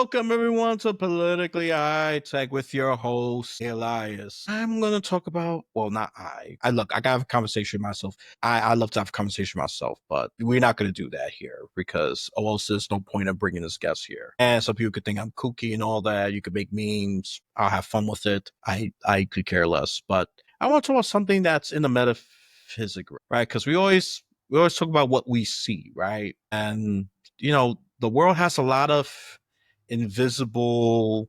Welcome everyone to Politically High Tech with your host Elias. I'm gonna talk about not I look, I gotta have a conversation with myself. I love to have a conversation with myself, but we're not gonna do that here because there's no point of bringing this guest here. And some people could think I'm kooky and all that. You could make memes. I'll have fun with it. I could care less. But I want to talk about something that's in the metaphysics, right? Because we always talk about what we see, right? And the world has a lot of invisible,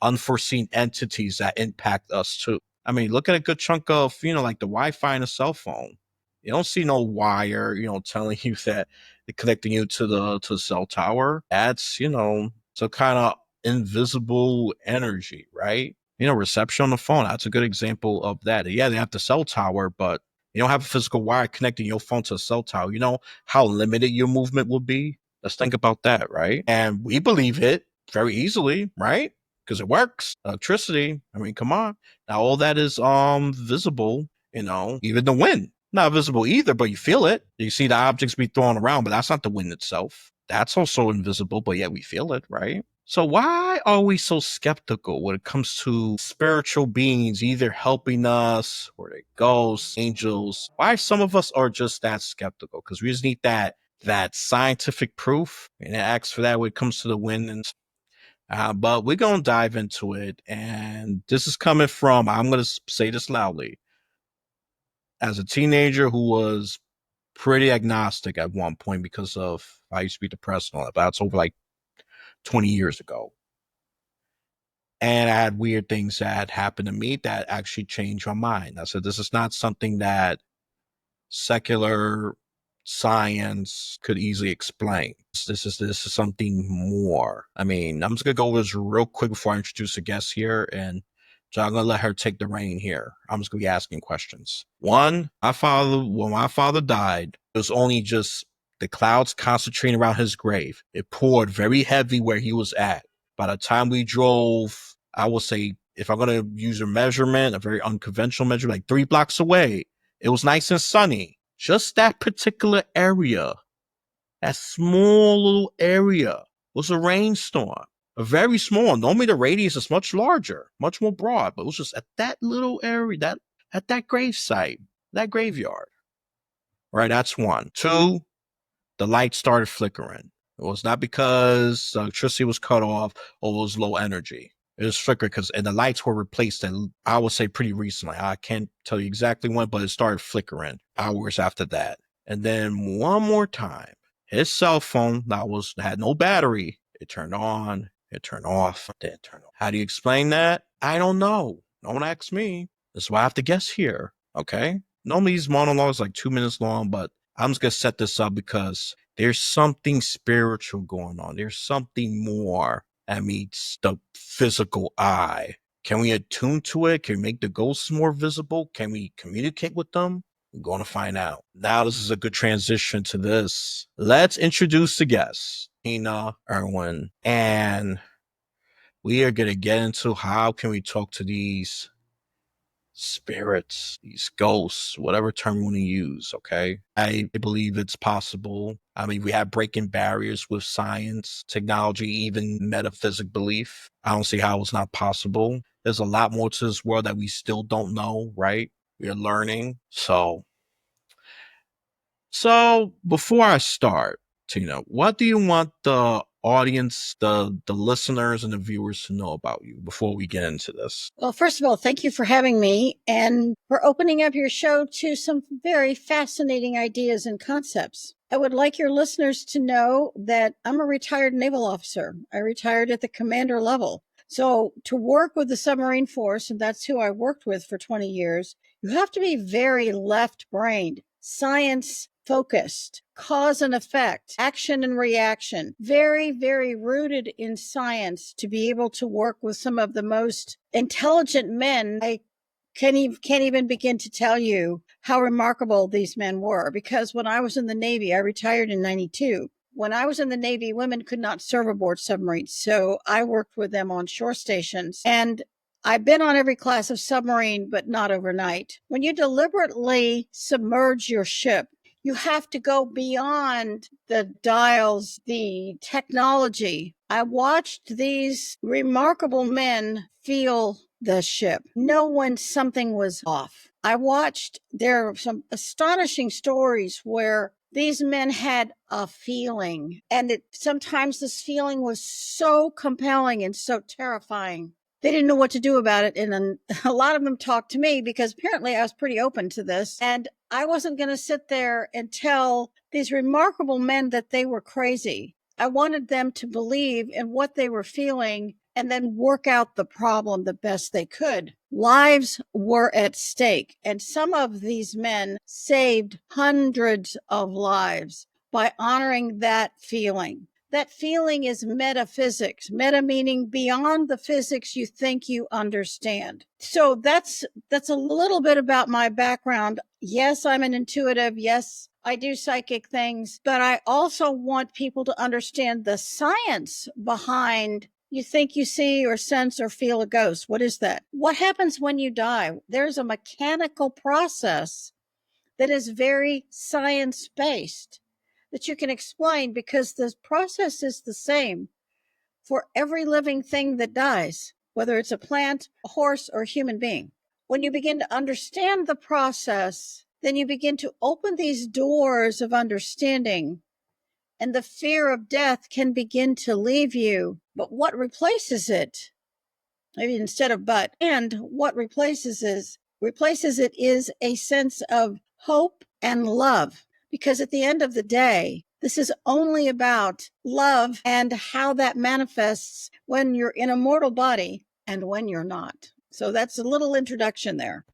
unforeseen entities that impact us too. I mean, look at a good chunk of, like the Wi-Fi in a cell phone. You don't see no wire, telling you that they're connecting you to the cell tower. That's, some kind of invisible energy, right? Reception on the phone. That's a good example of that. Yeah, they have the cell tower, but you don't have a physical wire connecting your phone to a cell tower. You know how limited your movement will be? Let's think about that, right? And we believe it very easily, right? Because it works. Electricity. I mean, come on. Now all that is visible, even the wind. Not visible either, but you feel it. You see the objects be thrown around, but that's not the wind itself. That's also invisible, but yet we feel it, right? So why are we so skeptical when it comes to spiritual beings either helping us or they ghosts, angels? Why some of us are just that skeptical? Because we just need that scientific proof, and it asks for that when it comes to the wind. And but we're gonna dive into it, and this is coming from, I'm gonna say this loudly, as a teenager who was pretty agnostic at one point because of I used to be depressed and all that. But that's over like 20 years ago. And I had weird things that happened to me that actually changed my mind. I said, this is not something that secular science could easily explain. This is something more. I mean, I'm just gonna go over this real quick before I introduce a guest here, and so I'm gonna let her take the reign here. I'm just gonna be asking questions. One, when my father died, it was only just the clouds concentrating around his grave. It poured very heavy where he was at. By the time we drove, I will say, if I'm gonna use a measurement, a very unconventional measure, like 3 blocks away, it was nice and sunny. Just that particular area, that small little area, was a rainstorm. A very small. Normally the radius is much larger, much more broad, but it was just at that little area, at that grave site, that graveyard. Right, that's one. Two, the light started flickering. It was not because the electricity was cut off or it was low energy. It was flickering and the lights were replaced, and I would say pretty recently. I can't tell you exactly when, but it started flickering hours after that. And then one more time, his cell phone had no battery. It turned on, it turned off, then it turned on. How do you explain that? I don't know. Don't ask me. That's why I have to guess here. Okay. Normally these monologues like 2 minutes long, but I'm just gonna set this up because there's something spiritual going on. There's something more that meets the physical eye. Can we attune to it? Can we make the ghosts more visible? Can we communicate with them? We're going to find out. Now, this is a good transition to this. Let's introduce the guests, Tina, Erwin, and we are going to get into how can we talk to these spirits, these ghosts, whatever term you want to use, okay? I believe it's possible. I mean, we have breaking barriers with science, technology, even metaphysic belief. I don't see how it's not possible. There's a lot more to this world that we still don't know, right? We are learning. So before I start, Tina, what do you want the audience, the listeners and the viewers to know about you before we get into this? Well, first of all, thank you for having me and for opening up your show to some very fascinating ideas and concepts. I would like your listeners to know that I'm a retired naval officer. I retired at the commander level. So to work with the submarine force, and that's who I worked with for 20 years, you have to be very left-brained, science focused, cause and effect, action and reaction, very, very rooted in science to be able to work with some of the most intelligent men. I can't even begin to tell you how remarkable these men were, because when I was in the Navy, I retired in 92. When I was in the Navy, women could not serve aboard submarines. So I worked with them on shore stations, and I've been on every class of submarine, but not overnight. When you deliberately submerge your ship, you have to go beyond the dials, the technology I watched these remarkable men feel the ship, know when something was off. I watched, there are some astonishing stories where these men had a feeling, and sometimes this feeling was so compelling and so terrifying. They didn't know what to do about it. And then a lot of them talked to me because apparently I was pretty open to this. And I wasn't going to sit there and tell these remarkable men that they were crazy. I wanted them to believe in what they were feeling and then work out the problem the best they could. Lives were at stake, and some of these men saved hundreds of lives by honoring that feeling. That feeling is metaphysics, meta meaning beyond the physics you think you understand. So that's a little bit about my background. Yes, I'm an intuitive. Yes, I do psychic things, but I also want people to understand the science behind you think you see or sense or feel a ghost. What is that? What happens when you die? There's a mechanical process that is very science based that you can explain because the process is the same for every living thing that dies, whether it's a plant, a horse, or a human being. When you begin to understand the process, then you begin to open these doors of understanding, and the fear of death can begin to leave you. But what replaces it? Maybe instead of but, and what replaces it is a sense of hope and love. Because at the end of the day, this is only about love and how that manifests when you're in a mortal body and when you're not. So that's a little introduction there.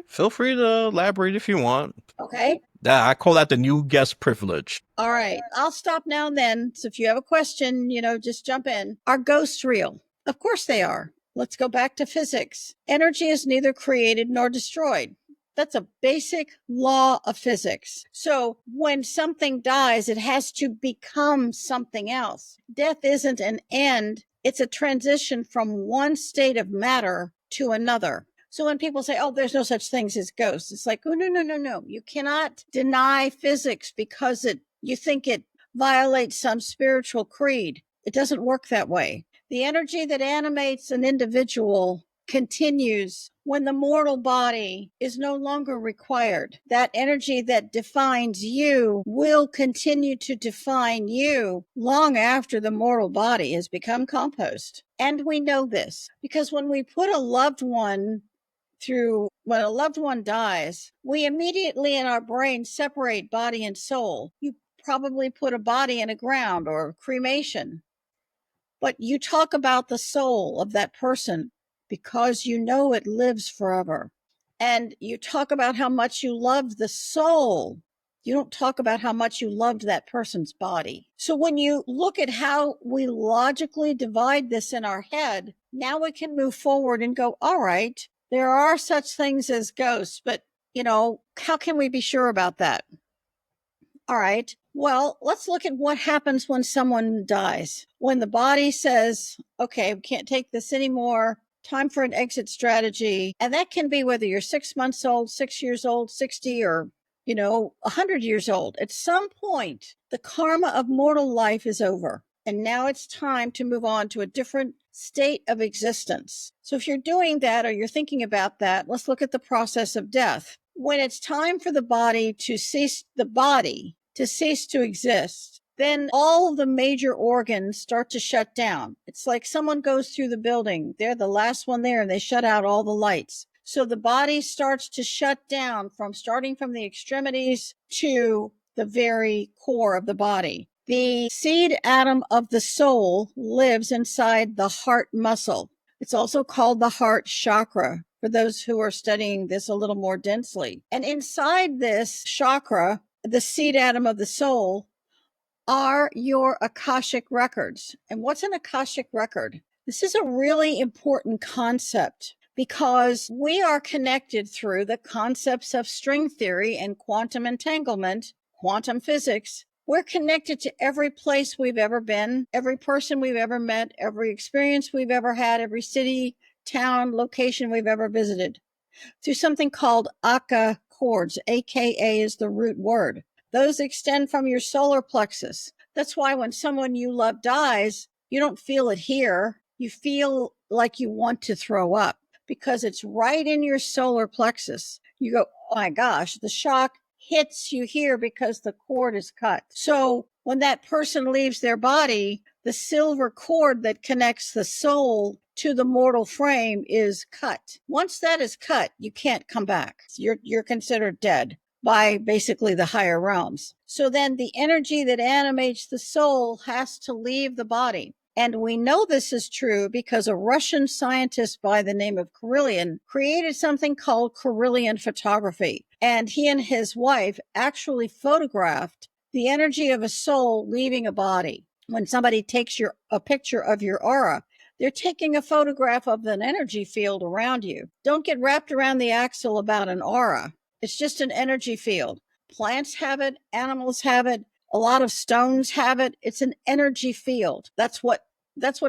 Feel free to elaborate if you want. Okay. I call that the new guest privilege. All right. I'll stop now and then. So if you have a question, just jump in. Are ghosts real? Of course they are. Let's go back to physics. Energy is neither created nor destroyed. That's a basic law of physics. So when something dies, it has to become something else. Death isn't an end, it's a transition from one state of matter to another. So when people say, oh, there's no such things as ghosts, it's like, oh, no, no, no, no. You cannot deny physics because you think it violates some spiritual creed. It doesn't work that way. The energy that animates an individual continues when the mortal body is no longer required. That energy that defines you will continue to define you long after the mortal body has become compost. And we know this because when a loved one dies, we immediately in our brain separate body and soul. You probably put a body in a ground or cremation, but you talk about the soul of that person because you know it lives forever. And you talk about how much you love the soul. You don't talk about how much you loved that person's body. So when you look at how we logically divide this in our head, now we can move forward and go, all right, there are such things as ghosts, but how can we be sure about that? All right. Well, let's look at what happens when someone dies. When the body says, okay, we can't take this anymore, time for an exit strategy. And that can be whether you're 6 months old, 6 years old, 60, or 100 years old. At some point, the karma of mortal life is over. And now it's time to move on to a different state of existence. So if you're doing that or you're thinking about that, let's look at the process of death. When it's time for the body to cease to exist, then all of the major organs start to shut down. It's like someone goes through the building. They're the last one there and they shut out all the lights. So the body starts to shut down starting from the extremities to the very core of the body. The seed atom of the soul lives inside the heart muscle. It's also called the heart chakra for those who are studying this a little more densely. And inside this chakra, the seed atom of the soul, are your Akashic records. And what's an Akashic record? This is a really important concept because we are connected through the concepts of string theory and quantum entanglement, quantum physics. We're connected to every place we've ever been, every person we've ever met, every experience we've ever had, every city, town, location we've ever visited through something called Aka chords. AKA is the root word. Those extend from your solar plexus. That's why when someone you love dies, You don't feel it here. You feel like you want to throw up because it's right in your solar plexus. You go, oh my gosh, the shock hits you here because the cord is cut. So when that person leaves their body, the silver cord that connects the soul to the mortal frame is cut. Once that is cut, you can't come back. You're considered dead by basically the higher realms. So then the energy that animates the soul has to leave the body. And we know this is true because a Russian scientist by the name of Kirillin created something called Kirillin photography. And he and his wife actually photographed the energy of a soul leaving a body. When somebody takes a picture of your aura, they're taking a photograph of an energy field around you. Don't get wrapped around the axle about an aura. It's just an energy field. Plants have it, animals have it, a lot of stones have it. It's an energy field. That's what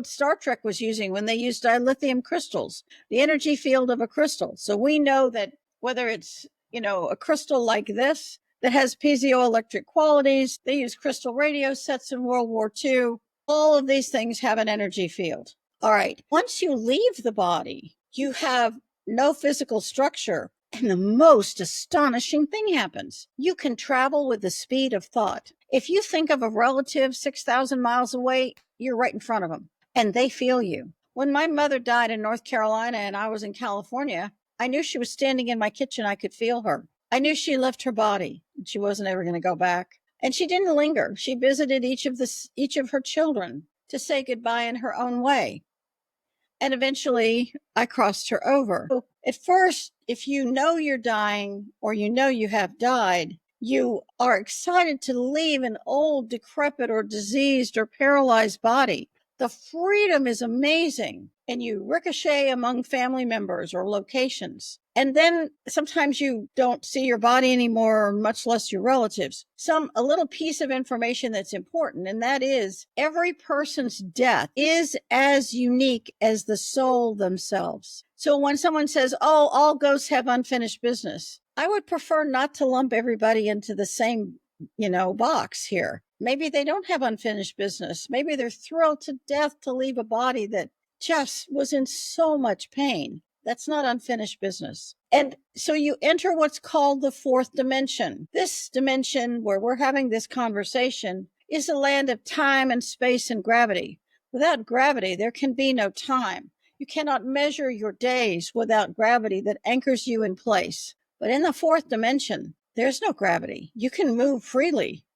Star Trek was using when they used dilithium crystals, the energy field of a crystal. So we know that whether it's, a crystal like this that has piezoelectric qualities, they use crystal radio sets in World War II. All of these things have an energy field. All right. Once you leave the body, you have no physical structure. And the most astonishing thing happens. You can travel with the speed of thought. If you think of a relative 6,000 miles away, you're right in front of them and they feel you. When my mother died in North Carolina and I was in California, I knew she was standing in my kitchen. I could feel her. I knew she left her body. She wasn't ever going to go back. And she didn't linger. She visited each of her children to say goodbye in her own way. And eventually I crossed her over. So at first, if you know you're dying or you know you have died, you are excited to leave an old, decrepit, or diseased or paralyzed body. The freedom is amazing. And you ricochet among family members or locations. And then sometimes you don't see your body anymore, much less your relatives. A little piece of information that's important, and that is every person's death is as unique as the soul themselves. So when someone says, oh, all ghosts have unfinished business, I would prefer not to lump everybody into the same, box here. Maybe they don't have unfinished business. Maybe they're thrilled to death to leave a body that just was in so much pain. That's not unfinished business. And so you enter what's called the fourth dimension. This dimension where we're having this conversation is a land of time and space and gravity. Without gravity, there can be no time. You cannot measure your days without gravity that anchors you in place. But in the fourth dimension, there's no gravity. You can move freely.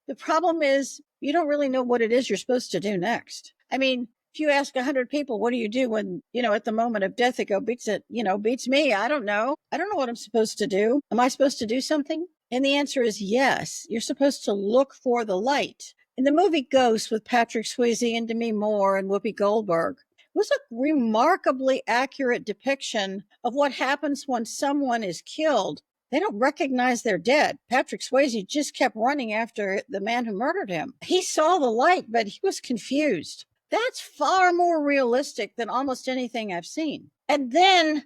The problem is you don't really know what it is you're supposed to do next. I mean, if you ask 100 people, what do you do when, at the moment of death, they go, beats me. I don't know. I don't know what I'm supposed to do. Am I supposed to do something? And the answer is yes. You're supposed to look for the light. In the movie Ghost with Patrick Swayze and Demi Moore and Whoopi Goldberg, it was a remarkably accurate depiction of what happens when someone is killed. They don't recognize they're dead. Patrick Swayze just kept running after the man who murdered him. He saw the light, but he was confused. That's far more realistic than almost anything I've seen. And then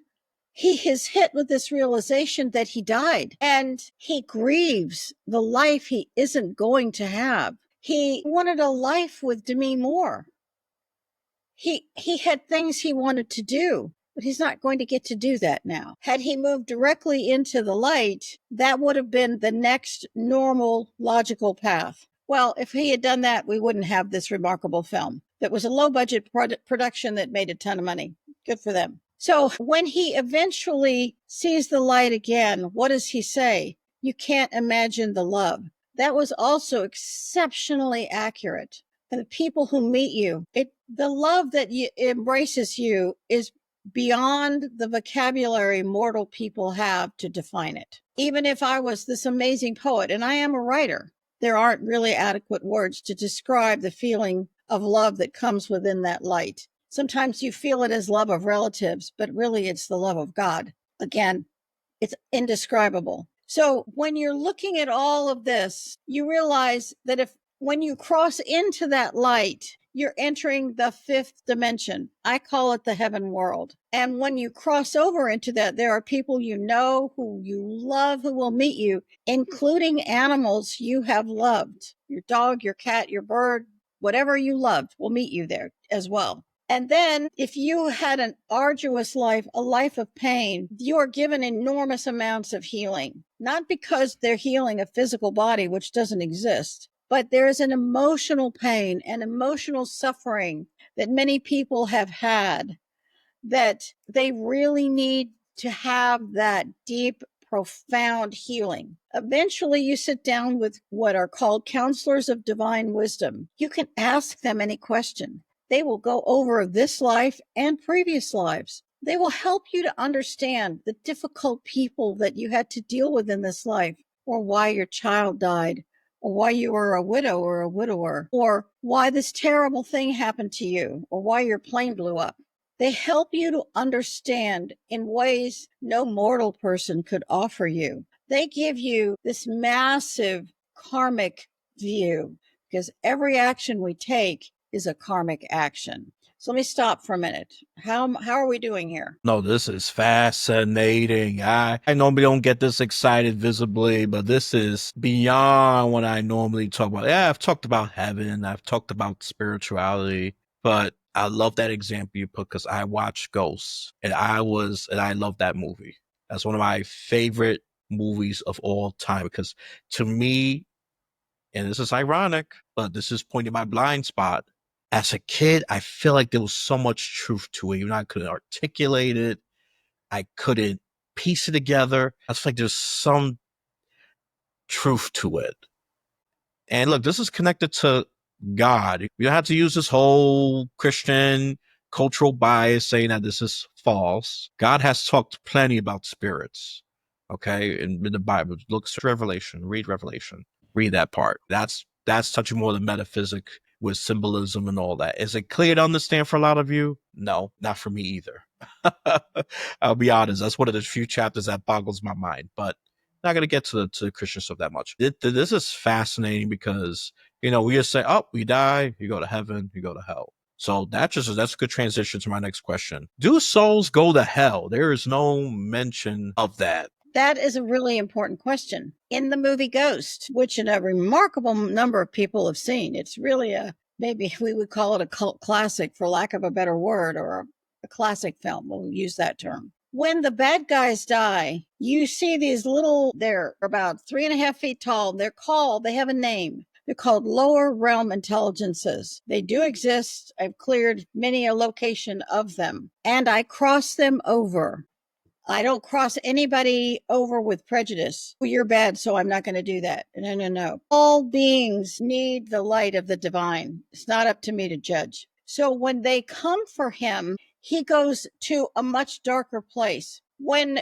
he is hit with this realization that he died and he grieves the life he isn't going to have. He wanted a life with Demi Moore. He had things he wanted to do, but he's not going to get to do that now. Had he moved directly into the light, that would have been the next normal, logical path. Well, if he had done that, we wouldn't have this remarkable film. That was a low-budget production that made a ton of money. Good for them. So when he eventually sees the light again, what does he say? You can't imagine the love. That was also exceptionally accurate. And the people who meet you, the love that embraces you is beyond the vocabulary mortal people have to define it. Even if I was this amazing poet, and I am a writer, there aren't really adequate words to describe the feeling of love that comes within that light. Sometimes you feel it as love of relatives, but really it's the love of God. Again, it's indescribable. So when you're looking at all of this, you realize that when you cross into that light, you're entering the fifth dimension. I call it the heaven world. And when you cross over into that, there are people you know, who you love, who will meet you, including animals you have loved. Your dog, your cat, your bird, whatever you loved will meet you there as well. And then if you had an arduous life, a life of pain, you are given enormous amounts of healing, not because they're healing a physical body, which doesn't exist, but there is an emotional pain and emotional suffering that many people have had that they really need to have that deep, profound healing. Eventually, you sit down with what are called counselors of divine wisdom. You can ask them any question. They will go over this life and previous lives. They will help you to understand the difficult people that you had to deal with in this life, or why your child died, or why you were a widow or a widower, or why this terrible thing happened to you, or why your plane blew up. They help you to understand in ways no mortal person could offer you. They give you this massive karmic view, because every action we take is a karmic action. So let me stop for a minute. How are we doing here? No, this is fascinating. I normally don't get this excited visibly, but this is beyond what I normally talk about. Yeah, I've talked about heaven, I've talked about spirituality, but I love that example you put because I watched Ghosts and I love that movie. That's one of my favorite movies of all time because to me, and this is ironic, but this is pointing my blind spot. As a kid, I feel like there was so much truth to it. Even though I couldn't articulate it, I couldn't piece it together. I feel like there's some truth to it. And look, this is connected to God. You don't have to use this whole Christian cultural bias saying that this is false. God has talked plenty about spirits. Okay, in the Bible, look Revelation, read that part. That's touching more the metaphysic with symbolism and all that. Is it clear to understand for a lot of you? No, not for me either. I'll be honest. That's one of the few chapters that boggles my mind. But not going to get to the Christian stuff that much. This is fascinating because, we just say, oh, we die, you go to heaven, you go to hell. So that's a good transition to my next question. Do souls go to hell? There is no mention of that. That is a really important question. In the movie Ghost, which a remarkable number of people have seen, it's really maybe we would call it a cult classic for lack of a better word, or a classic film. We'll use that term. When the bad guys die, you see these they're about 3.5 feet tall. They have a name. They're called lower realm intelligences. They do exist. I've cleared many a location of them, and I cross them over. I don't cross anybody over with prejudice. Well, you're bad, so I'm not going to do that. No, no, no. All beings need the light of the divine. It's not up to me to judge. So when they come for him, he goes to a much darker place. I'm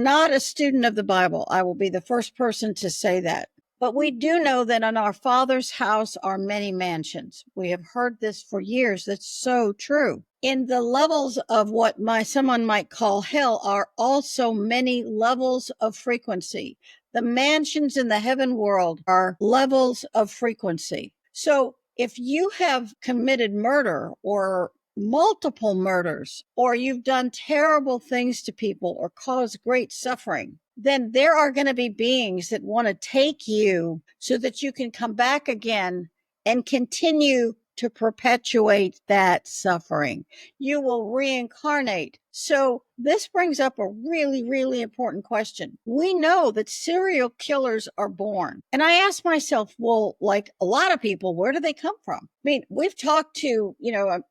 not a student of the Bible. I will be the first person to say that. But we do know that in our Father's house are many mansions. We have heard this for years. That's so true. In the levels of what someone might call hell are also many levels of frequency. The mansions in the heaven world are levels of frequency. So if you have committed murder or multiple murders, or you've done terrible things to people or caused great suffering, then there are going to be beings that want to take you so that you can come back again and continue to perpetuate that suffering. You will reincarnate. So this brings up a really, really important question. We know that serial killers are born. And I ask myself, well, like a lot of people, where do they come from? I mean, we've talked to,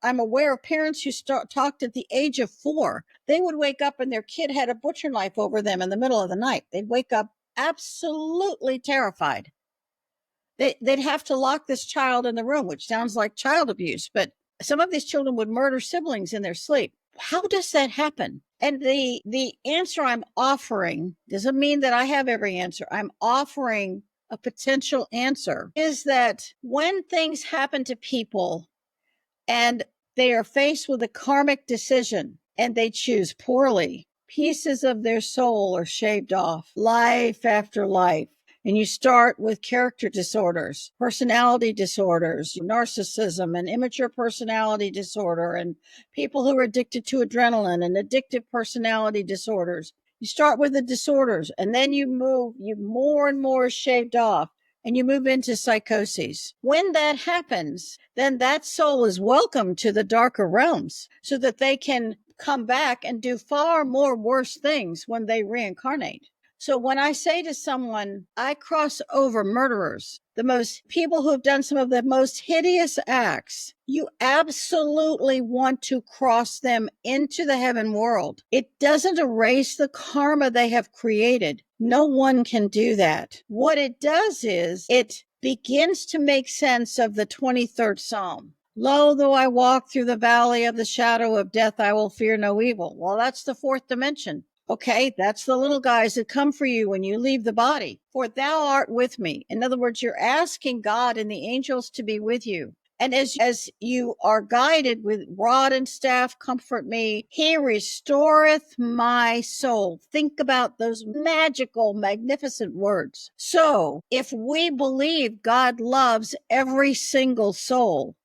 I'm aware of parents who talked at the age of 4. They would wake up and their kid had a butcher knife over them in the middle of the night. They'd wake up absolutely terrified. They'd have to lock this child in the room, which sounds like child abuse, but some of these children would murder siblings in their sleep. How does that happen? And the answer I'm offering doesn't mean that I have every answer. I'm offering a potential answer, is that when things happen to people and they are faced with a karmic decision and they choose poorly, pieces of their soul are shaved off, life after life. And you start with character disorders, personality disorders, narcissism, and immature personality disorder, and people who are addicted to adrenaline and addictive personality disorders. You start with the disorders, and then you more and more shaved off and you move into psychoses. When that happens, then that soul is welcome to the darker realms so that they can come back and do far more worse things when they reincarnate. So when I say to someone, I cross over murderers, the most people who have done some of the most hideous acts, you absolutely want to cross them into the heaven world. It doesn't erase the karma they have created. No one can do that. What it does is it begins to make sense of the 23rd Psalm. Lo, though I walk through the valley of the shadow of death, I will fear no evil. Well, that's the fourth dimension. Okay, that's the little guys that come for you when you leave the body. For thou art with me. In other words, you're asking God and the angels to be with you. And as you are guided with rod and staff, comfort me, he restoreth my soul. Think about those magical, magnificent words. So if we believe God loves every single soul,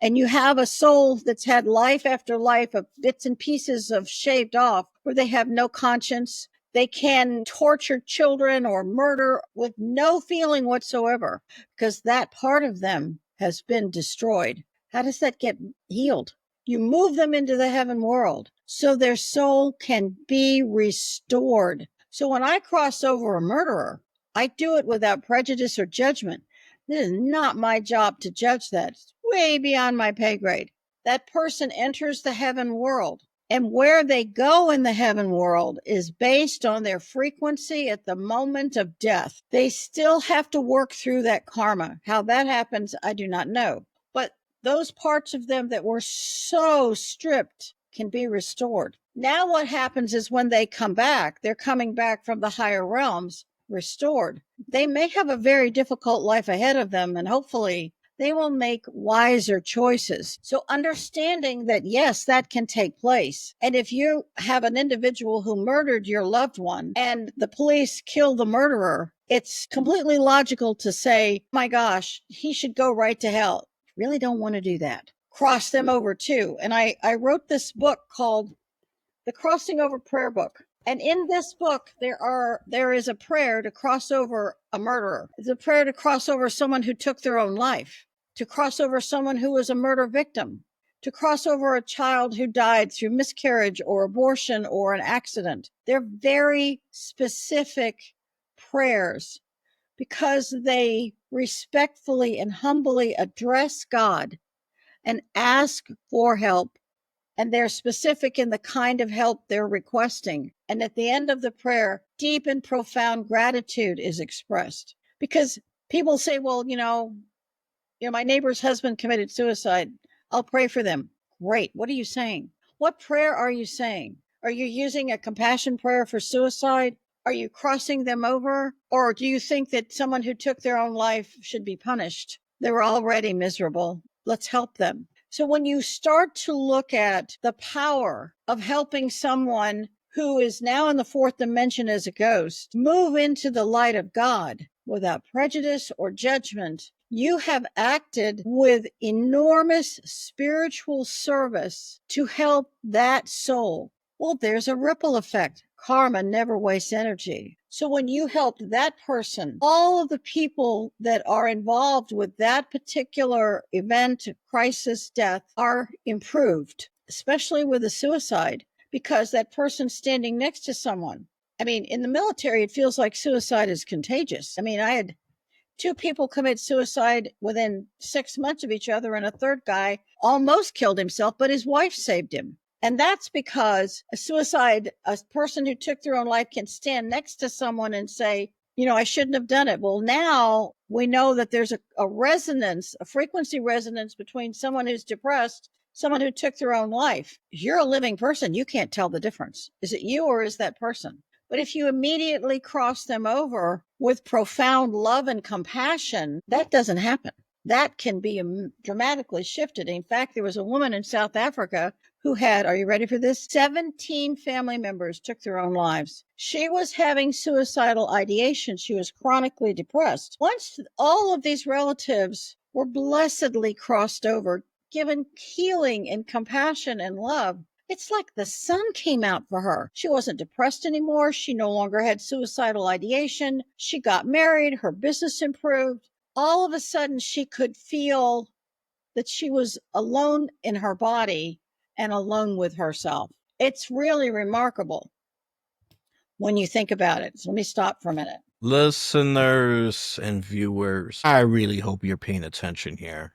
and you have a soul that's had life after life of bits and pieces of shaved off, where they have no conscience, they can torture children or murder with no feeling whatsoever, because that part of them has been destroyed. How does that get healed? You move them into the heaven world so their soul can be restored. So when I cross over a murderer, I do it without prejudice or judgment. This is not my job to judge that. It's way beyond my pay grade. That person enters the heaven world, and where they go in the heaven world is based on their frequency at the moment of death. They still have to work through that karma. How that happens, I do not know. But those parts of them that were so stripped can be restored. Now what happens is when they come back, they're coming back from the higher realms restored. They may have a very difficult life ahead of them, and hopefully they will make wiser choices. So understanding that, yes, that can take place. And if you have an individual who murdered your loved one and the police kill the murderer, it's completely logical to say, my gosh, he should go right to hell. Really don't want to do that. Cross them over too. And I wrote this book called The Crossing Over Prayer Book. And in this book, there is a prayer to cross over a murderer. It's a prayer to cross over someone who took their own life, to cross over someone who was a murder victim, to cross over a child who died through miscarriage or abortion or an accident. They're very specific prayers because they respectfully and humbly address God and ask for help, and they're specific in the kind of help they're requesting. And at the end of the prayer, deep and profound gratitude is expressed. Because people say, well, my neighbor's husband committed suicide. I'll pray for them. Great. What are you saying? What prayer are you saying? Are you using a compassion prayer for suicide? Are you crossing them over? Or do you think that someone who took their own life should be punished? They were already miserable. Let's help them. So when you start to look at the power of helping someone who is now in the fourth dimension as a ghost move into the light of God without prejudice or judgment, you have acted with enormous spiritual service to help that soul. Well, there's a ripple effect. Karma never wastes energy. So when you helped that person, all of the people that are involved with that particular event, crisis, death, are improved, especially with a suicide, because that person's standing next to someone. I mean, in the military, it feels like suicide is contagious. I mean, I had 2 people commit suicide within 6 months of each other, and a third guy almost killed himself, but his wife saved him. And that's because a person who took their own life can stand next to someone and say, I shouldn't have done it. Well, now we know that there's a resonance, a frequency resonance between someone who's depressed, someone who took their own life. You're a living person. You can't tell the difference. Is it you or is that person? But if you immediately cross them over with profound love and compassion, that doesn't happen. That can be dramatically shifted. In fact, there was a woman in South Africa who had, are you ready for this? 17 family members took their own lives. She was having suicidal ideation. She was chronically depressed. Once all of these relatives were blessedly crossed over, given healing and compassion and love, It's like the sun came out for her. She wasn't depressed anymore. She no longer had suicidal ideation. She got married. Her business improved. All of a sudden, she could feel that she was alone in her body and alone with herself. It's really remarkable when you think about it. So let me stop for a minute. Listeners and viewers, I really hope you're paying attention here,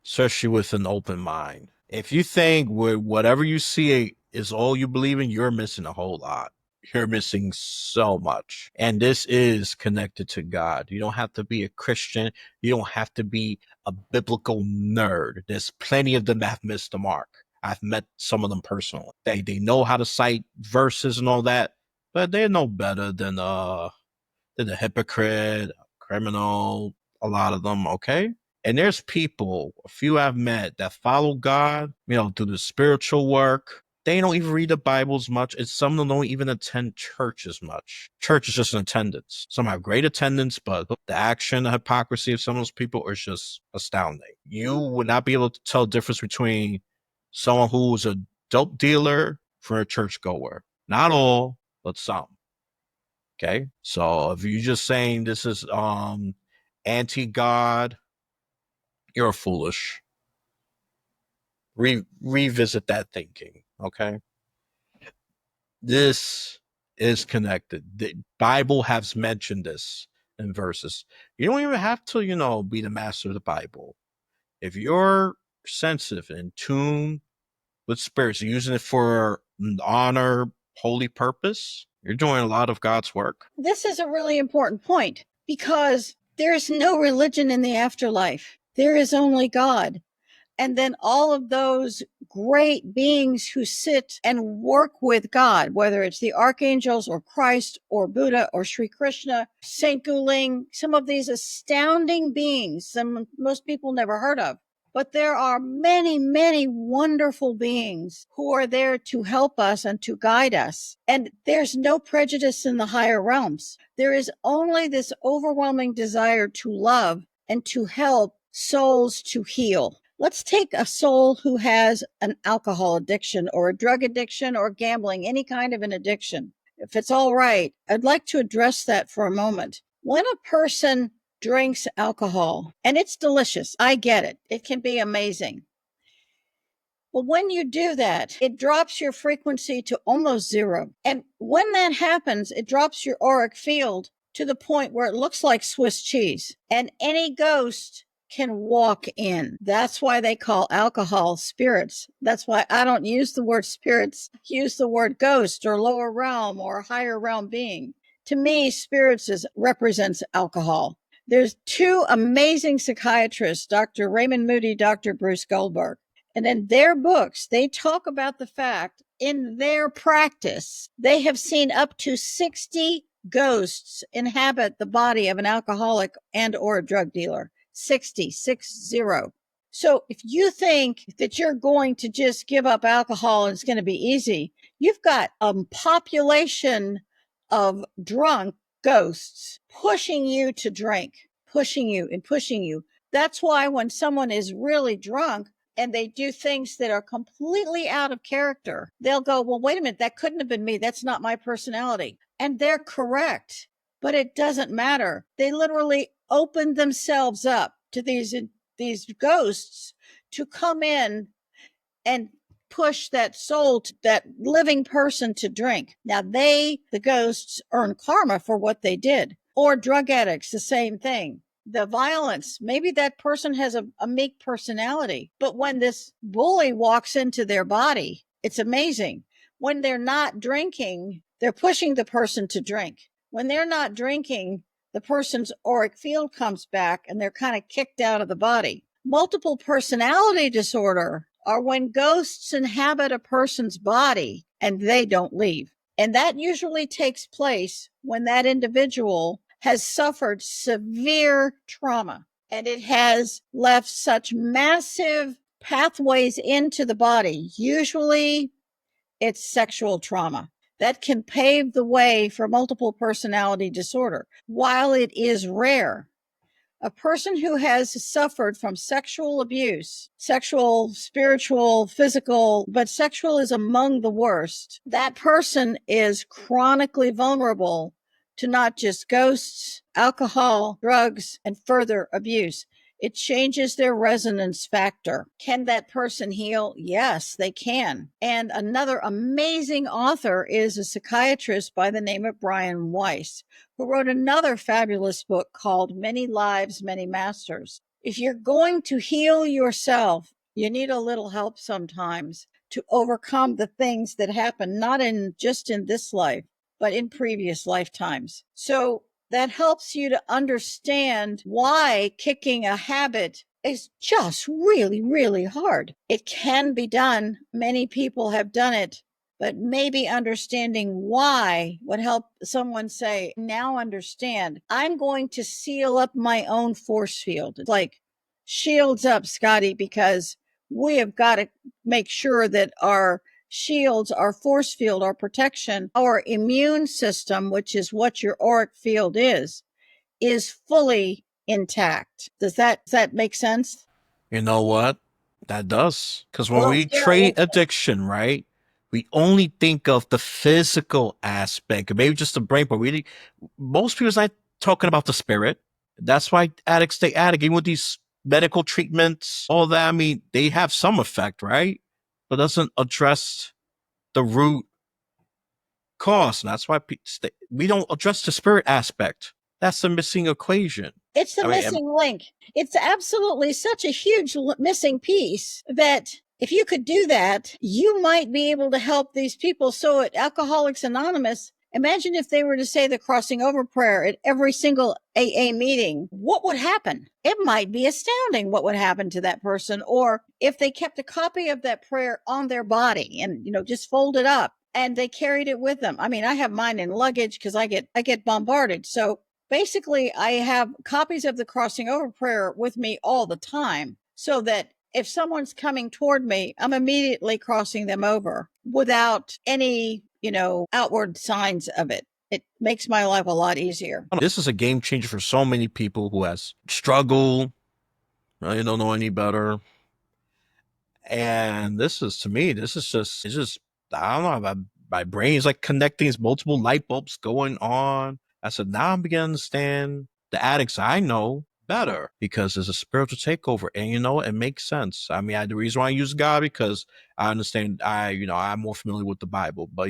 especially with an open mind. If you think whatever you see is all you believe in, you're missing a whole lot. You're missing so much. And this is connected to God. You don't have to be a Christian. You don't have to be a biblical nerd. There's plenty of them that have missed the mark. I've met some of them personally. They know how to cite verses and all that, but they're no better than a hypocrite, a criminal, a lot of them, okay? And there's people, a few I've met that follow God, do the spiritual work. They don't even read the Bible as much. And some of them don't even attend church as much. Church is just an attendance. Some have great attendance, but the action, the hypocrisy of some of those people is just astounding. You would not be able to tell the difference between someone who is a dope dealer from a churchgoer. Not all, but some. Okay. So if you're just saying this is anti-God, you're foolish. Revisit that thinking. Okay. This is connected. The Bible has mentioned this in verses. You don't even have to, be the master of the Bible. If you're sensitive and in tune with spirits, using it for an honor, holy purpose, you're doing a lot of God's work. This is a really important point because there is no religion in the afterlife. There is only God. And then all of those great beings who sit and work with God, whether it's the archangels or Christ or Buddha or Sri Krishna, Saint Guling, some of these astounding beings, most people never heard of. But there are many, many wonderful beings who are there to help us and to guide us. And there's no prejudice in the higher realms. There is only this overwhelming desire to love and to help souls to heal. Let's take a soul who has an alcohol addiction or a drug addiction or gambling, any kind of an addiction. If it's all right, I'd like to address that for a moment. When a person drinks alcohol, and it's delicious, I get it. It can be amazing. Well, when you do that, it drops your frequency to almost zero. And when that happens, it drops your auric field to the point where it looks like Swiss cheese. And any ghost can walk in. That's why they call alcohol spirits. That's why I don't use the word spirits, use the word ghost or lower realm or higher realm being. To me, spirits represents alcohol. There's two amazing psychiatrists, Dr. Raymond Moody, Dr. Bruce Goldberg. And in their books, they talk about the fact in their practice, they have seen up to 60 ghosts inhabit the body of an alcoholic and or a drug dealer. 60. So if you think that you're going to just give up alcohol and it's going to be easy, you've got a population of drunk ghosts pushing you to drink, pushing you and pushing you. That's why when someone is really drunk and they do things that are completely out of character, they'll go, well, wait a minute, that couldn't have been me. That's not my personality. And they're correct, but it doesn't matter. They literally opened themselves up to these ghosts to come in and push that soul, that living person to drink. Now the ghosts earn karma for what they did. Or drug addicts, the same thing. The violence, maybe that person has a meek personality, but when this bully walks into their body, it's amazing. When they're not drinking, they're pushing the person to drink. When they're not drinking, the person's auric field comes back and they're kind of kicked out of the body. Multiple personality disorder are when ghosts inhabit a person's body and they don't leave. And that usually takes place when that individual has suffered severe trauma and it has left such massive pathways into the body. Usually it's sexual trauma that can pave the way for multiple personality disorder. While it is rare, A person who has suffered from sexual abuse, sexual, spiritual, physical, but sexual is among the worst. That person is chronically vulnerable to not just ghosts, alcohol, drugs, and further abuse. It changes their resonance factor. Can that person heal? Yes, they can. And another amazing author is a psychiatrist by the name of Brian Weiss, who wrote another fabulous book called Many Lives, Many Masters. If you're going to heal yourself, you need a little help sometimes to overcome the things that happen, not in just in this life, but in previous lifetimes. So that helps you to understand why kicking a habit is just really, really hard. It can be done. Many people have done it, but maybe understanding why would help someone say, now understand, I'm going to seal up my own force field. It's like shields up, Scotty, because we have got to make sure that our shields, our force field, our protection, our immune system, which is what your auric field is fully intact. Does that make sense? You know what? That does. Because when Well, we treat addiction, right, we only think of the physical aspect, maybe just the brain, but really, most people's not talking about the spirit. That's why addicts stay addict, even with these medical treatments, all that. I mean, they have some effect, right? But doesn't address the root cause. And that's why we don't address the spirit aspect. That's the missing equation. It's the I mean, missing link. It's absolutely such a huge missing piece that if you could do that, you might be able to help these people. So at Alcoholics Anonymous, imagine if they were to say the crossing over prayer at every single AA meeting. What would happen? It might be astounding what would happen to that person. Or if they kept a copy of that prayer on their body and, just fold it up and they carried it with them. I mean, I have mine in luggage because I get bombarded. So basically, I have copies of the crossing over prayer with me all the time so that if someone's coming toward me, I'm immediately crossing them over without any, outward signs of it. It makes my life a lot easier. this is a game changer for so many people who has struggled, really don't know any better. And this is, to me, it's just, I don't know, my brain is like connecting, these multiple light bulbs going on. I said, now I'm beginning to understand the addicts I know better because there's a spiritual takeover. And it makes sense. I mean, the reason why I use God because I understand, I'm more familiar with the Bible, but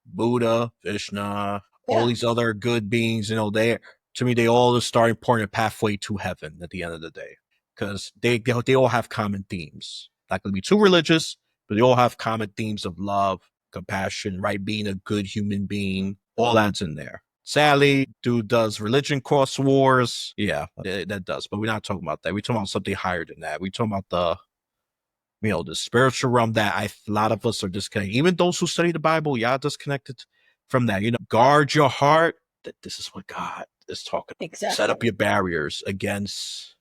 Buddha, Vishnu, all these other good beings, to me, they all are starting point a pathway to heaven at the end of the day because they all have common themes. Not going to be too religious, but they all have common themes of love, compassion, right? Being a good human being. All that's in there. Sadly, dude does religion cross wars. Yeah, that does. But we're not talking about that. We're talking about something higher than that. We're talking about the spiritual realm that a lot of us are disconnected. Even those who study the Bible, y'all disconnected from that. Guard your heart. That this is what God is talking about. Exactly. Set up your barriers against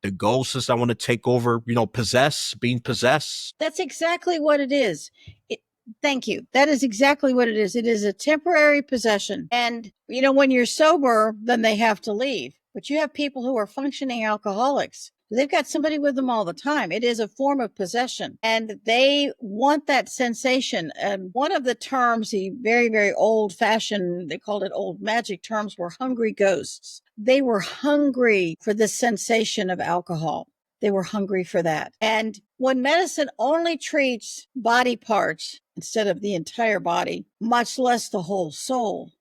the ghosts that want to take over, being possessed. That's exactly what it is. Thank you. That is exactly what it is. It is a temporary possession. And, when you're sober, then they have to leave. But you have people who are functioning alcoholics. They've got somebody with them all the time. It is a form of possession and they want that sensation. And one of the terms, the very, very old fashioned, they called it old magic terms, were hungry ghosts. They were hungry for the sensation of alcohol. They were hungry for that. And when medicine only treats body parts instead of the entire body, much less the whole soul,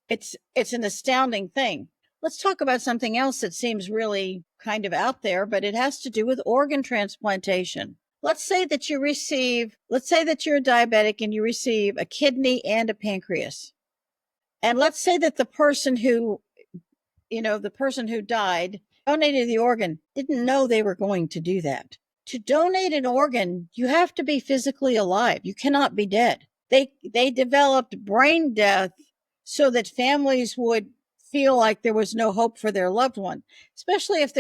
it's an astounding thing. Let's talk about something else that seems really kind of out there, but it has to do with organ transplantation. Let's say that you're a diabetic and you receive a kidney and a pancreas. And let's say that the person who died, donated the organ, didn't know they were going to do that. To donate an organ, you have to be physically alive. You cannot be dead. They developed brain death so that families would feel like there was no hope for their loved one, especially if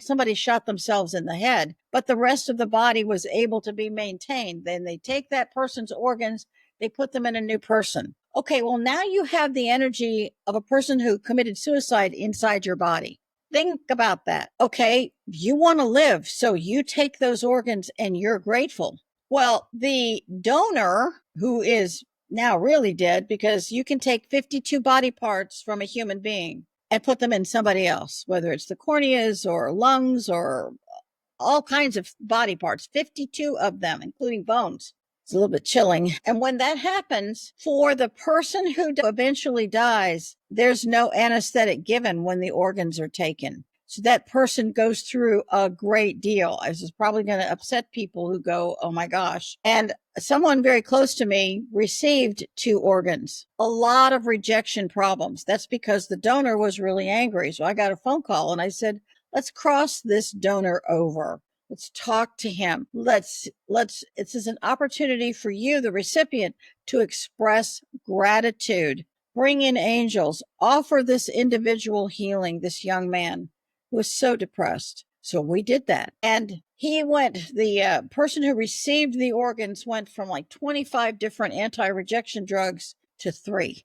somebody shot themselves in the head, but the rest of the body was able to be maintained. Then they take that person's organs, they put them in a new person. Okay, well, now you have the energy of a person who committed suicide inside your body. Think about that. Okay, you want to live, so you take those organs and you're grateful. Well, the donor, who is now really dead, because you can take 52 body parts from a human being and put them in somebody else, whether it's the corneas or lungs or all kinds of body parts, 52 of them, including bones. It's a little bit chilling. And when that happens, for the person who eventually dies, there's no anesthetic given when the organs are taken. So that person goes through a great deal. This is probably going to upset people who go, oh my gosh. And someone very close to me received 2 organs, a lot of rejection problems. That's because the donor was really angry. So I got a phone call and I said, let's cross this donor over. Let's talk to him. This is an opportunity for you, the recipient, to express gratitude, bring in angels, offer this individual healing, this young man who was so depressed. So we did that. And the person who received the organs went from like 25 different anti-rejection drugs to 3. It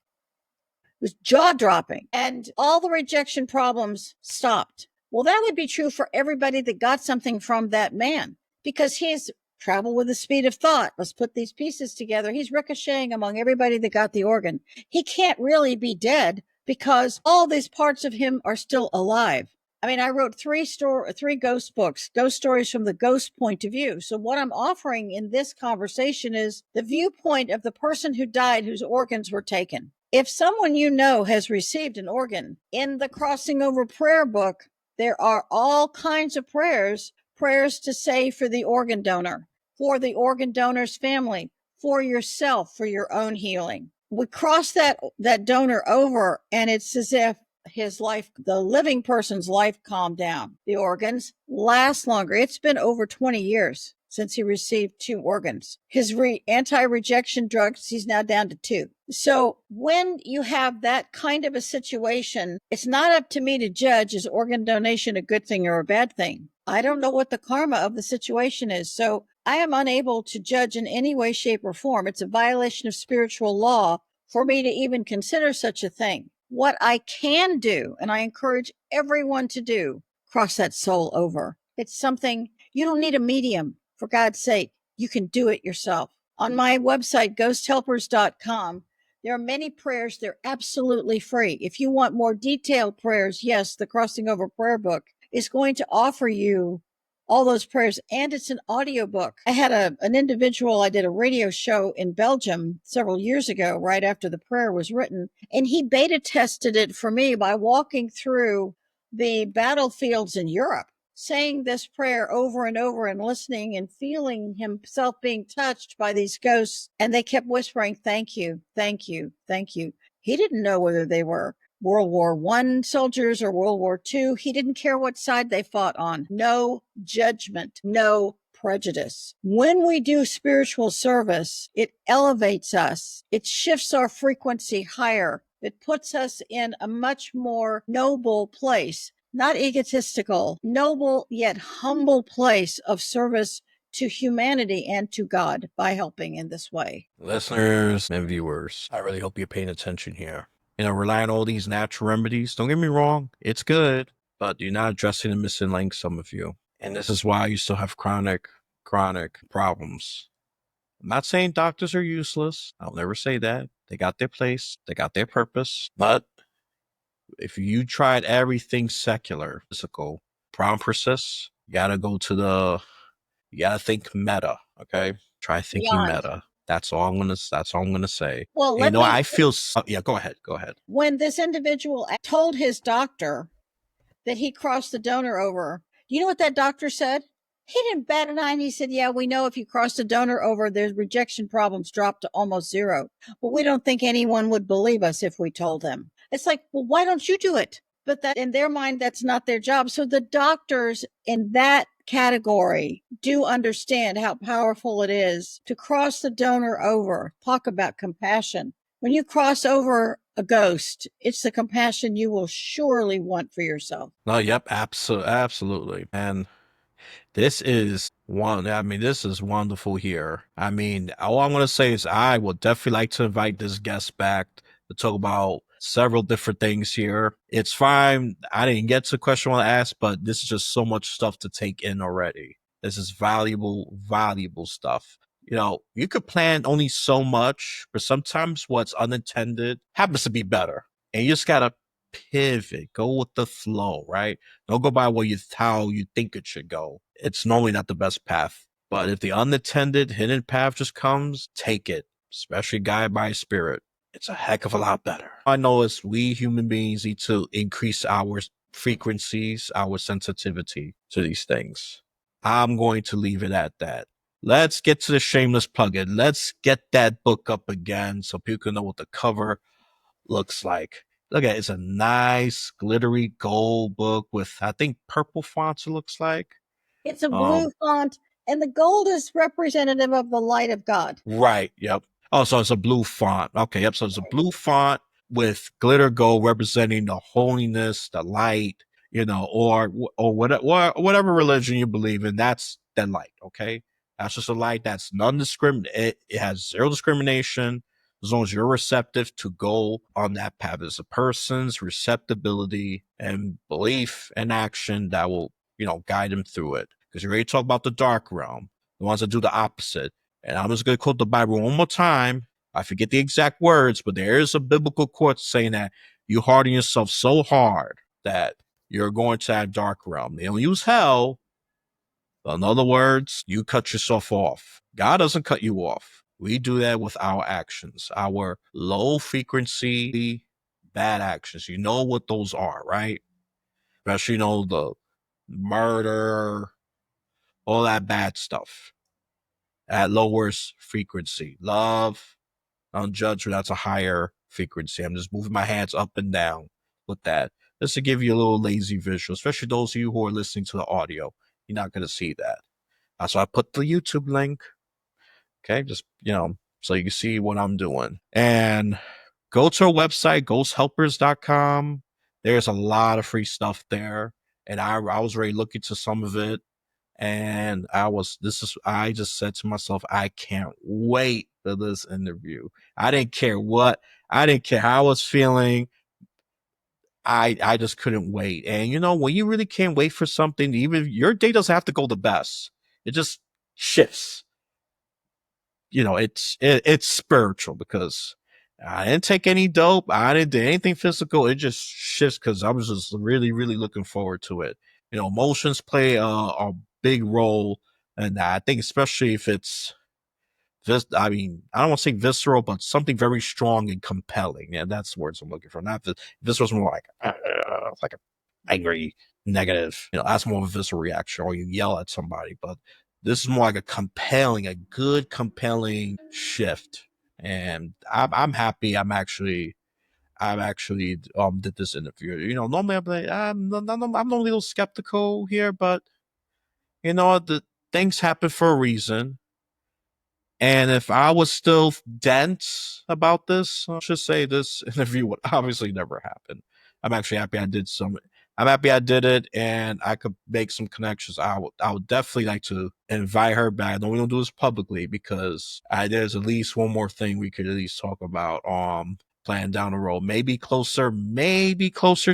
was jaw dropping, and all the rejection problems stopped. Well, that would be true for everybody that got something from that man, because he's travel with the speed of thought. Let's put these pieces together. He's ricocheting among everybody that got the organ. He can't really be dead because all these parts of him are still alive. I mean, I wrote 3 ghost books, ghost stories from the ghost point of view. So what I'm offering in this conversation is the viewpoint of the person who died, whose organs were taken. If someone you know has received an organ, in the Crossing Over prayer book, there are all kinds of prayers to say for the organ donor, for the organ donor's family, for yourself, for your own healing. We cross that donor over, and it's as if his life, the living person's life, calmed down. The organs last longer. It's been over 20 years since he received 2 organs. His anti-rejection drugs, he's now down to 2. So when you have that kind of a situation, it's not up to me to judge, is organ donation a good thing or a bad thing? I don't know what the karma of the situation is. So I am unable to judge in any way, shape, or form. It's a violation of spiritual law for me to even consider such a thing. What I can do, and I encourage everyone to do, cross that soul over. It's something, you don't need a medium. For God's sake, you can do it yourself. On my website, ghosthelpers.com, there are many prayers. They're absolutely free. If you want more detailed prayers, yes, the Crossing Over prayer book is going to offer you all those prayers, and it's an audiobook. I had an individual, I did a radio show in Belgium several years ago, right after the prayer was written, and he beta tested it for me by walking through the battlefields in Europe, saying this prayer over and over and listening and feeling himself being touched by these ghosts. And they kept whispering, thank you, thank you, thank you. He didn't know whether they were World War I soldiers or World War II. He didn't care what side they fought on. No judgment, no prejudice. When we do spiritual service, it elevates us. It shifts our frequency higher. It puts us in a much more noble place, not egotistical, noble yet humble place of service to humanity and to God by helping in this way. Listeners and viewers, I really hope you're paying attention here. Rely on all these natural remedies. Don't get me wrong, it's good, but you're not addressing the missing link, some of you. And this is why you still have chronic problems. I'm not saying doctors are useless. I'll never say that. They got their place, they got their purpose. But if you tried everything secular, physical, problem persists, you gotta think meta, okay? Try thinking Beyond. meta. That's all I'm gonna say. Well, I feel yeah, go ahead. When this individual told his doctor that he crossed the donor over, you know what that doctor said? He didn't bat an eye, and he said, yeah, we know if you cross the donor over, their rejection problems drop to almost 0. But we don't think anyone would believe us if we told them. It's like, well, why don't you do it? But that, in their mind, that's not their job. So the doctors in that category do understand how powerful it is to cross the donor over. Talk about compassion. When you cross over a ghost, it's the compassion you will surely want for yourself. No, yep, absolutely. And this is this is wonderful here. All I'm gonna say is I would definitely like to invite this guest back to talk about several different things here. It's fine. I didn't get to the question I want to ask, but this is just so much stuff to take in already. This is valuable, valuable stuff. You could plan only so much, but sometimes what's unintended happens to be better. And you just gotta pivot, go with the flow, right? Don't go by how you think it should go. It's normally not the best path. But if the unattended hidden path just comes, take it, especially guided by spirit. It's a heck of a lot better. I know it's we human beings need to increase our frequencies, our sensitivity to these things. I'm going to leave it at that. Let's get to the shameless plug-in. Let's get that book up again so people can know what the cover looks like. Look at it. It's a nice glittery gold book with, I think, purple fonts, it looks like. It's a blue font, and the gold is representative of the light of God. Right. Yep. Oh, so it's a blue font. Okay. Yep. So it's a blue font with glitter gold representing the holiness, the light, or whatever religion you believe in. That's the light. Okay. That's just a light that's non-discriminate. It has zero discrimination as long as you're receptive to go on that path. It's a person's receptibility and belief and action that will, guide them through it. Because you already talked about the dark realm, the ones that do the opposite. And I'm just going to quote the Bible one more time. I forget the exact words, but there is a biblical quote saying that you harden yourself so hard that you're going to that dark realm. They don't use hell. In other words, you cut yourself off. God doesn't cut you off. We do that with our actions, our low frequency bad actions. You know what those are, right? Especially, the murder, all that bad stuff at lowest frequency. Love, judgment, that's a higher frequency. I'm just moving my hands up and down with that. Just to give you a little lazy visual, especially those of you who are listening to the audio. You're not going to see that. So I put the YouTube link. Okay, just, so you can see what I'm doing. And go to our website, ghosthelpers.com. There's a lot of free stuff there. And I was already looking to some of it. And I just said to myself, I can't wait for this interview. I didn't care how I was feeling. I just couldn't wait. And when you really can't wait for something, even your day doesn't have to go the best. It just shifts. It's spiritual because I didn't take any dope. I didn't do anything physical. It just shifts because I was just really, really looking forward to it. Emotions play a big role, and I think especially if it's this, I mean, I don't want to say visceral, but something very strong and compelling. Yeah, that's the words I'm looking for. Not visceral, is more like like a angry, negative. That's more of a visceral reaction, or you yell at somebody. But this is more like a good, compelling shift. And I'm happy. I'm actually did this interview. Normally I'm a little skeptical here, but the things happen for a reason. And if I was still dense about this, I'll just say this interview would obviously never happen. I'm actually happy I did some. I'm happy I did it, and I could make some connections. I would definitely like to invite her back. No, we don't do this publicly because there's at least one more thing we could at least talk about. Plan down the road, maybe closer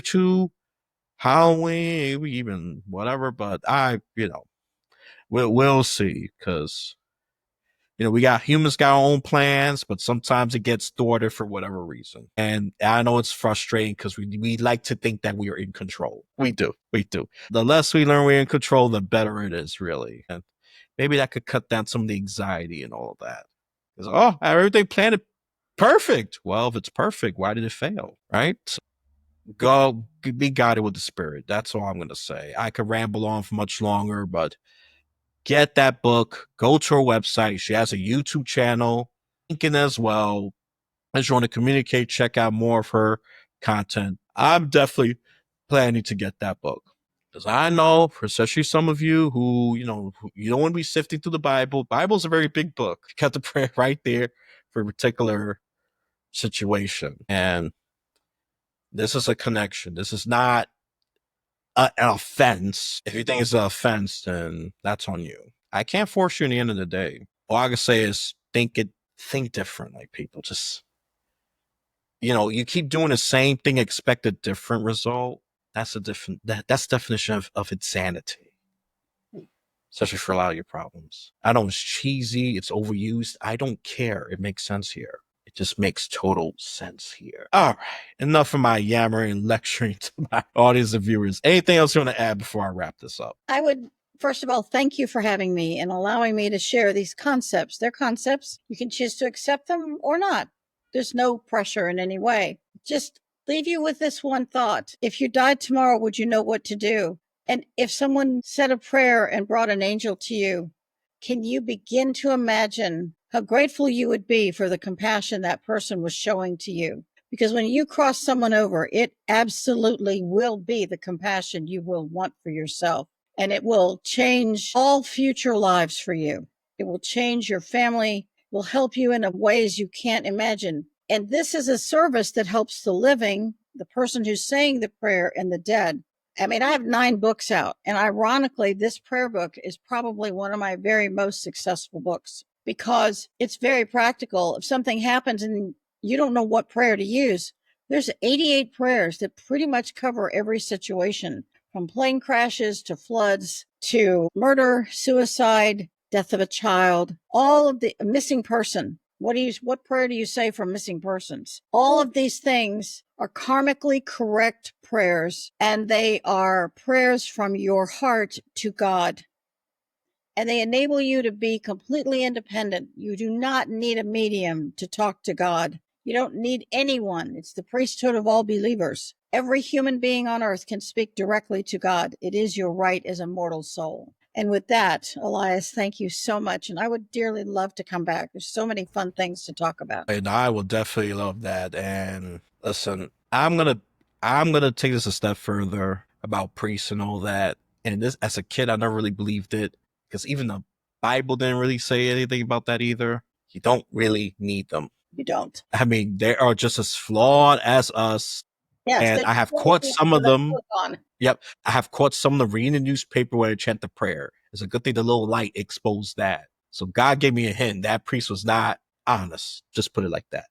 to Halloween, maybe even whatever. But we'll see because humans got our own plans, but sometimes it gets thwarted for whatever reason. And I know it's frustrating because we like to think that we are in control. We do. We do. The less we learn we're in control, the better it is, really. And maybe that could cut down some of the anxiety and all of that. Because, everything planned perfect. Well, if it's perfect, why did it fail? Right? So go be guided with the spirit. That's all I'm going to say. I could ramble on for much longer, but get that book. Go to her website. She has a YouTube channel, linking as well. As you want to communicate, check out more of her content. I'm definitely planning to get that book because I know, especially some of you who you don't want to be sifting through the Bible. Bible's a very big book. You got the prayer right there for a particular situation, and this is a connection. This is not an offense. If you think it's an offense, then that's on you. I can't force you in the end of the day. All I can say is think different, like people. Just You keep doing the same thing, expect a different result. That's the definition of insanity, especially for a lot of your problems. I know it's cheesy, it's overused. I don't care. It makes sense here. It just makes total sense here. All right. Enough of my yammering and lecturing to my audience and viewers. Anything else you want to add before I wrap this up? I would, first of all, thank you for having me and allowing me to share these concepts. They're concepts. You can choose to accept them or not. There's no pressure in any way. Just leave you with this one thought. If you died tomorrow, would you know what to do? And if someone said a prayer and brought an angel to you, can you begin to imagine how grateful you would be for the compassion that person was showing to you? Because when you cross someone over, it absolutely will be the compassion you will want for yourself. And it will change all future lives for you. It will change your family, will help you in ways you can't imagine. And this is a service that helps the living, the person who's saying the prayer, and the dead. I mean, I have 9 books out, and ironically, this prayer book is probably one of my very most successful books because it's very practical. If something happens and you don't know what prayer to use, there's 88 prayers that pretty much cover every situation, from plane crashes to floods to murder, suicide, death of a child, all of the missing person. What prayer do you say for missing persons? All of these things are karmically correct prayers, and they are prayers from your heart to God. And they enable you to be completely independent. You do not need a medium to talk to God. You don't need anyone. It's the priesthood of all believers. Every human being on earth can speak directly to God. It is your right as a mortal soul. And with that, Elias, thank you so much. And I would dearly love to come back. There's so many fun things to talk about. And I will definitely love that. And listen, I'm gonna take this a step further about priests and all that. And this, as a kid, I never really believed it because even the Bible didn't really say anything about that either. You don't really need them. You don't. I mean, they are just as flawed as us. Yes, And they I have really caught do some of that them. book on. Yep. I have caught some of them reading the newspaper where they chant the prayer. It's a good thing the little light exposed that. So God gave me a hint. That priest was not honest. Just put it like that.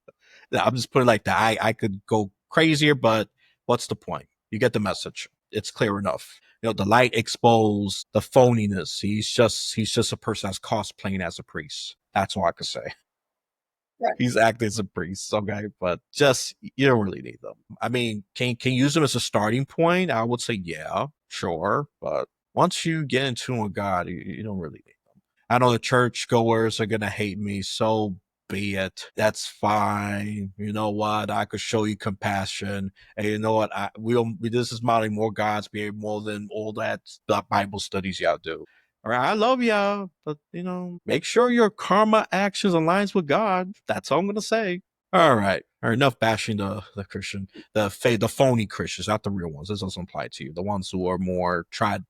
I'm just putting it like that. I could go crazier, but what's the point? You get the message. It's clear enough. The light exposed the phoniness. He's just a person that's cosplaying as a priest. That's all I could say. Right. He's acting as a priest, okay, but just you don't really need them. I mean, can you use them as a starting point? I would say yeah, sure, but once you get into with God, you don't really need them. I know the church goers are gonna hate me, so be it. That's fine. You know what? I could show you compassion, and you know what? We don't. This is modeling more God's behavior more than all that Bible studies y'all do. All right, I love y'all, but make sure your karma actions aligns with God. That's all I'm gonna say. All right, enough bashing the Christian, the phony Christians, not the real ones. This doesn't apply to you. The ones who are more trying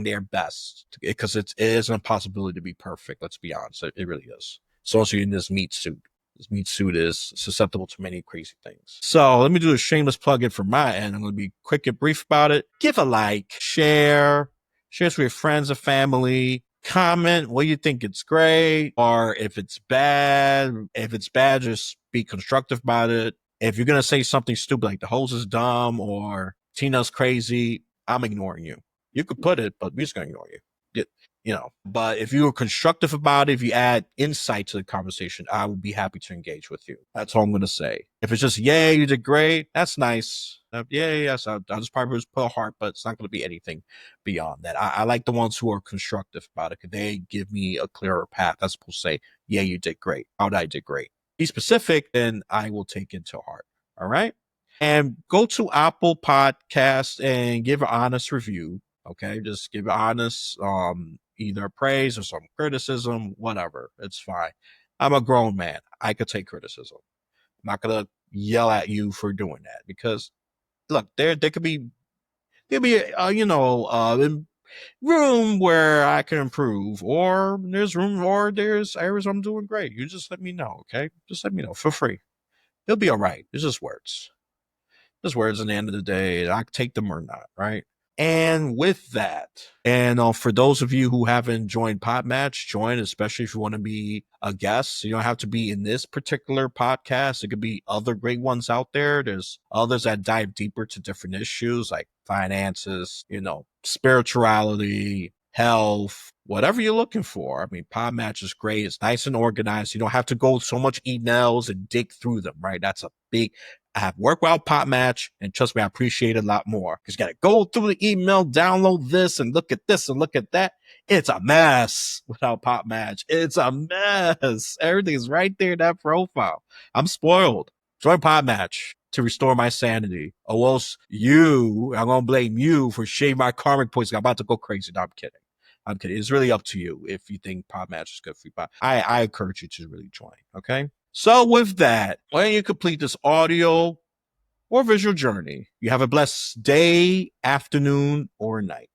their best, because it is an impossibility to be perfect. Let's be honest, it really is. So also in this meat suit. This meat suit is susceptible to many crazy things. So let me do a shameless plug in from my end. I'm going to be quick and brief about it. Give a like, share it with your friends and family. Comment what you think it's great or if it's bad. If it's bad, just be constructive about it. If you're going to say something stupid like the hose is dumb or Tina's crazy, I'm ignoring you. You could put it, but we're just going to ignore you. But if you were constructive about it, if you add insight to the conversation, I would be happy to engage with you. That's all I'm going to say. If it's just, yay, you did great, that's nice. Yes, I'll just probably just put a heart, but it's not going to be anything beyond that. I like the ones who are constructive about it because they give me a clearer path as opposed to say, yeah, you did great. How did I did great? Be specific, then I will take into heart. All right. And go to Apple Podcast and give an honest review. Okay, just give honest, either praise or some criticism, whatever. It's fine. I'm a grown man. I could take criticism. I'm not gonna yell at you for doing that because look, there could be room where I can improve, or there's room, or there's areas I'm doing great. You just let me know, okay? Just let me know for free. It'll be all right. It's just words. Just words. At the end of the day, I can take them or not, right? And with that, and for those of you who haven't joined Podmatch, join, especially if you want to be a guest. You don't have to be in this particular podcast. It could be other great ones out there. There's others that dive deeper to different issues like finances, spirituality, health, whatever you're looking for. I mean, Podmatch is great. It's nice and organized. You don't have to go so much emails and dig through them, right? That's a big I have worked well Podmatch, and trust me, I appreciate it a lot more. Because you got to go through the email, download this, and look at this, and look at that. It's a mess without Podmatch. It's a mess. Everything's right there in that profile. I'm spoiled. Join Podmatch to restore my sanity. Or else I'm going to blame you for shaving my karmic points. I'm about to go crazy. No, I'm kidding. I'm kidding. It's really up to you if you think Podmatch is good for you. I encourage you to really join, okay? So with that, when you complete this audio or visual journey, you have a blessed day, afternoon, or night.